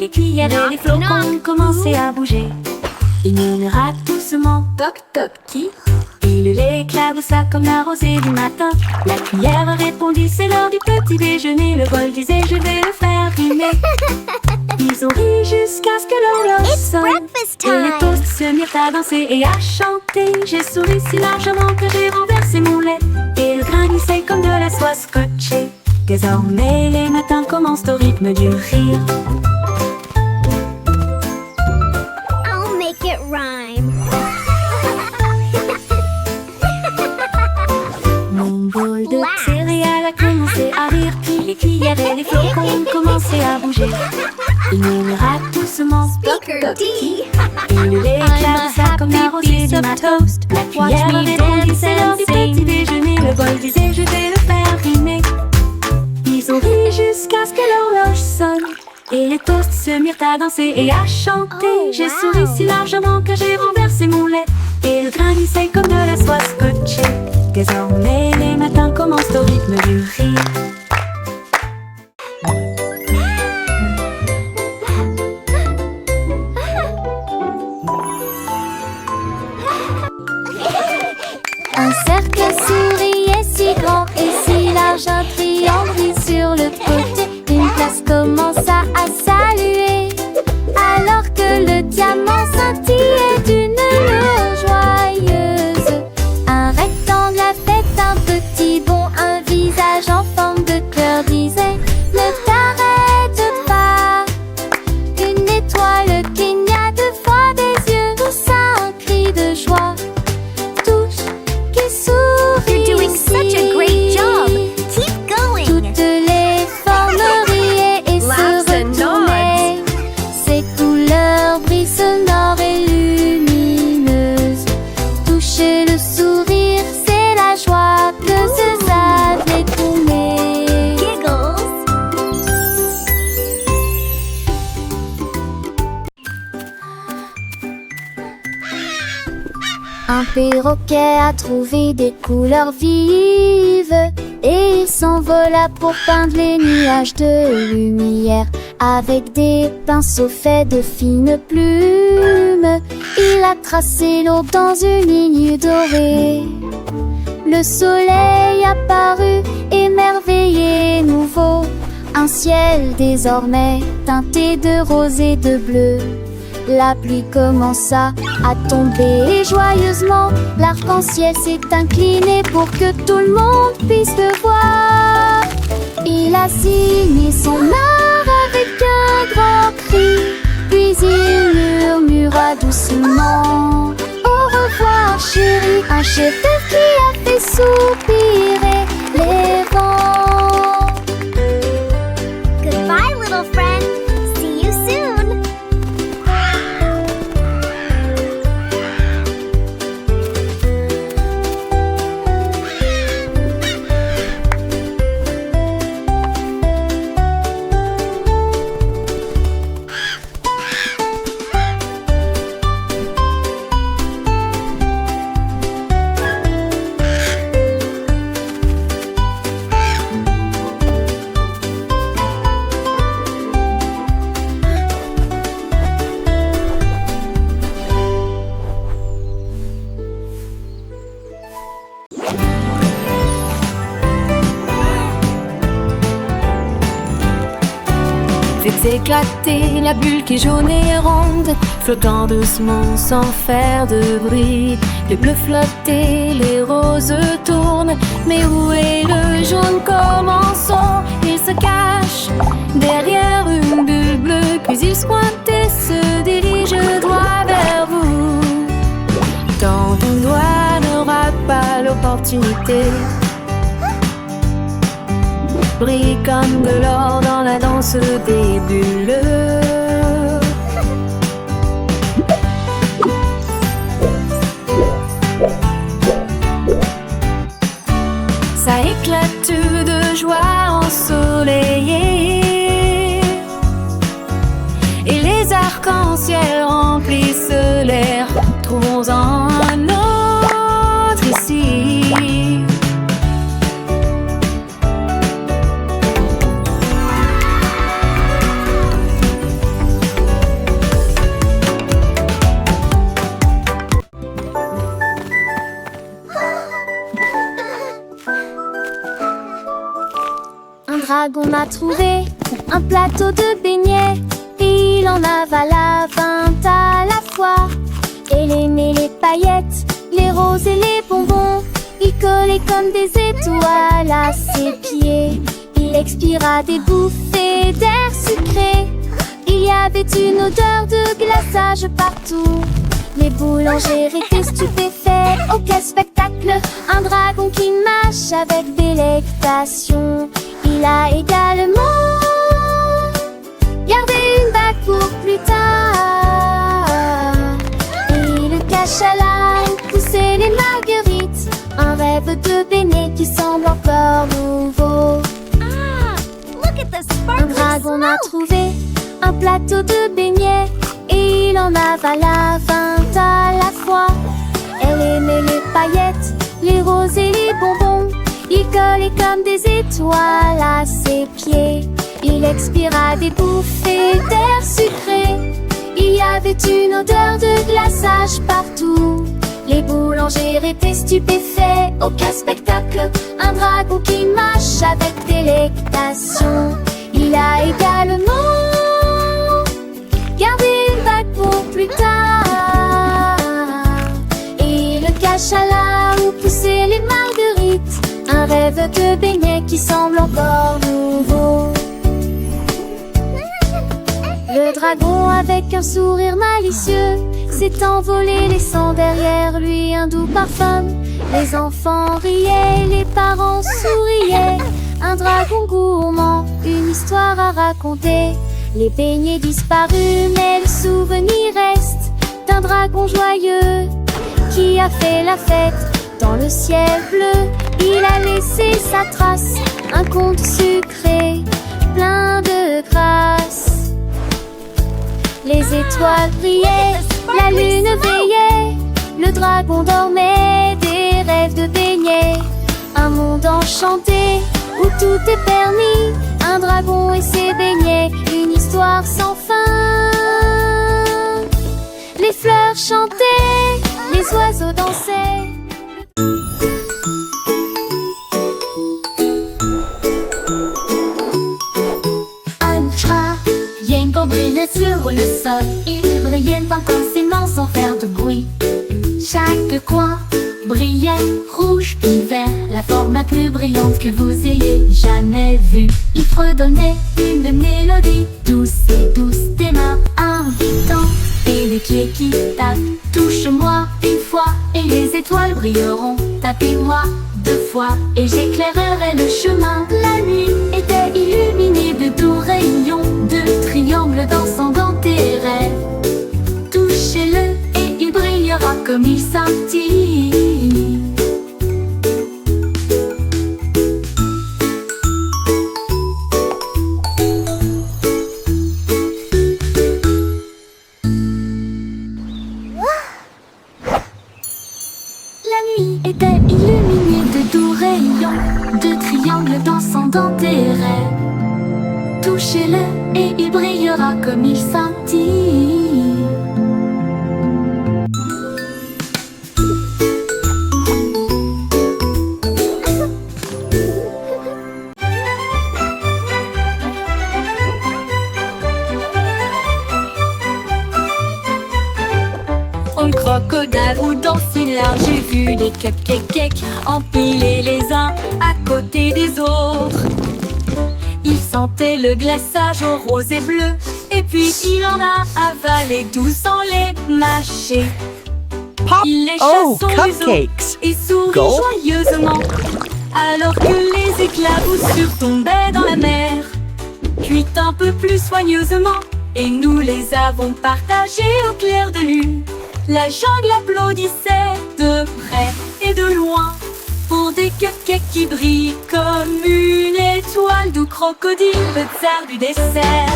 les cuillères et les flocons ont commencé à bouger. Il murmura doucement, toc toc qui? Il l'éclaboussa comme la rosée du matin. La cuillère répondit, c'est l'heure du petit déjeuner. Le bol disait, je vais le faire rimer. Ils ont ri jusqu'à ce que l'horloge sonne. Et les toasts se mirent à danser et à chanter. J'ai souri si largement que j'ai renversé mon lait. Et le grain glissait comme de la soie scotchée. Désormais les matins commencent au rythme du rire. I'll make it rhyme. Mon bol de céréales a commencé à rire. Puis les cuillères et les flocons ont commencé à bouger. Il murmura doucement, Speaker D. il l'éclaboussa comme la rosée du matin. La cuillère répondit, c'est l'heure du petit déjeuner. Le bol disait, je vais le faire rimer. Ils ont ri jusqu'à ce que l'horloge sonne. Et les toasts se mirent à danser et à chanter. J'ai souri si largement que j'ai renversé mon lait. Et le grain glissait comme de la soie scotchée. Désormais les matins commencent au rythme du rire. Un cercle souriait si grand et si large, un triangle brille sur le côté. Une place commença à saluer, alors que le diamant scintillait d'une lueur joyeuse. Un rectangle a fait un petit bond, un visage en forme de cœur disait, ne t'arrête pas. Une étoile cligna deux fois des yeux, poussa un cri de joie. You're doing such a great job. Keep going. Toutes les formes riaient et Laughs se and retournaient. Ces couleurs brillent sonores et lumineuses. Toucher le sourire, c'est la joie que ça détourner. Giggles. Un perroquet a trouvé des couleurs vives et il s'envola pour peindre les nuages de lumière. Avec des pinceaux faits de fines plumes, il a tracé l'eau dans une ligne dorée. Le soleil apparut, émerveillé et nouveau. Un ciel désormais teinté de rose et de bleu. La pluie commença à tomber joyeusement. L'arc-en-ciel s'est incliné pour que tout le monde puisse le voir. Il a signé son art avec un grand cri, puis il murmura doucement, au revoir chérie. Un chef-d'œuvre qui a fait soupirer les vents. Goodbye, little friend. See you soon. Faites éclater la bulle qui est jaune et ronde, flottant doucement sans faire de bruit. Les bleus flottent et les roses tournent, mais où est le jaune? Commençons. Il se cache derrière une bulle bleue, puis il se pointe et se dirige droit vers vous. Tant ton doigt n'aura pas l'opportunité, brille comme de l'or dans la danse des bulles. Ça éclate de joie ensoleillée, et les arcs-en-ciel remplissent l'air. Trouvons-en un autre ici. dragon a trouvé un plateau de beignets et il en avala 20 à la fois. Elle aimait les paillettes, les roses et les bonbons. Il collait comme des étoiles à ses pieds. Il expira des bouffées d'air sucré. Il y avait une odeur de glaçage partout. Les boulangers étaient stupéfaits. Oh quel spectacle! Un dragon qui mâche avec délectation. Il a également gardé une bague pour plus tard. Et il cache à la où poussaient les marguerites. Un rêve de beignets qui semble encore nouveau. Look at the Un sparkling dragon a smoke! trouvé un plateau de beignets et il en avala 20 à la fois. Elle aimait les paillettes, les roses et les bonbons. Il collait comme des étoiles à ses pieds. Il expira des bouffées d'air sucré. Il y avait une odeur de glaçage partout. Les boulangers étaient stupéfaits. Oh quel spectacle! Un dragon qui mâche avec délectation. Il a également gardé une bague pour plus tard. Et il cache à là où poussaient les marguerites. Un rêve de beignets qui semble encore nouveau. Le dragon avec un sourire malicieux s'est envolé laissant derrière lui un doux parfum. Les enfants riaient, les parents souriaient. Un dragon gourmand, une histoire à raconter. Les beignets disparus mais le souvenir reste d'un dragon joyeux qui a fait la fête dans le ciel bleu. Il a laissé sa trace, un conte sucré plein de grâce. Les étoiles brillaient, la lune veillait. Le dragon dormait, des rêves de beignets. Un monde enchanté où tout est permis. Un dragon et ses beignets, une histoire sans fin. Les fleurs chantaient, les oiseaux dansaient. Un chat Yenko brillait sur le sol. Il brillait intensément sans faire de bruit. Chaque coin brillait, rouge puis vert, la forme la plus brillante que vous ayez jamais vue. Il fredonnait une mélodie douce et douce, des mains invitantes et des clés qui tapent. Touche-moi une fois et les étoiles brilleront. Tapez-moi 2 fois et j'éclairerai le chemin. La nuit était illuminée de doux rayons, de triangles dansant dans tes rêves. Touchez-le et il brillera comme il scintille. La nuit était illuminée de doux rayons, de triangles dansant dans tes rêves. Touchez-le et il brillera comme il scintille. Un crocodile ou dans une large, j'ai vu des cupcakes empilés les uns à côté des autres. Il sentait le glaçage au rose et bleu, et puis il en a avalé 12 sans les mâcher. Pop! Il lécha Oh, son museau cupcakes! et sourit Go. joyeusement, alors que les éclaboussures tombaient dans la mer. Cuit un peu plus soigneusement, et nous les avons partagés au clair de lune. La jungle applaudissait de près et de loin pour des cupcakes qui brillent comme une étoile d'où crocodile, le tsar du dessert.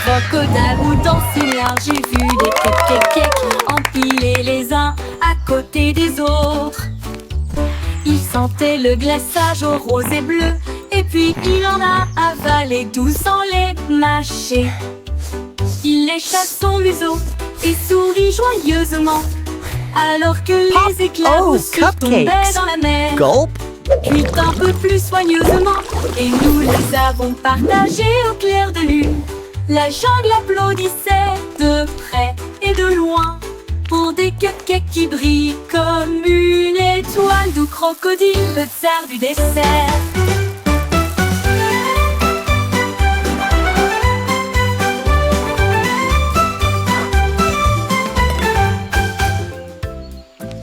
Crocodile ou dans une large, j'ai vu des cupcakes empilés les uns à côté des autres. Il sentait le glaçage au rose et bleu. Et puis il en a avalé 12 sans les mâcher. Il lécha son museau et sourit joyeusement, alors que les éclaboussures tombaient dans la mer. Gulp. Puis un peu plus soigneusement, et nous les avons partagés au clair de lune. La jungle applaudissait de près et de loin pour des cupcakes qui brillent comme une étoile, d'où crocodile, le tsar du dessert.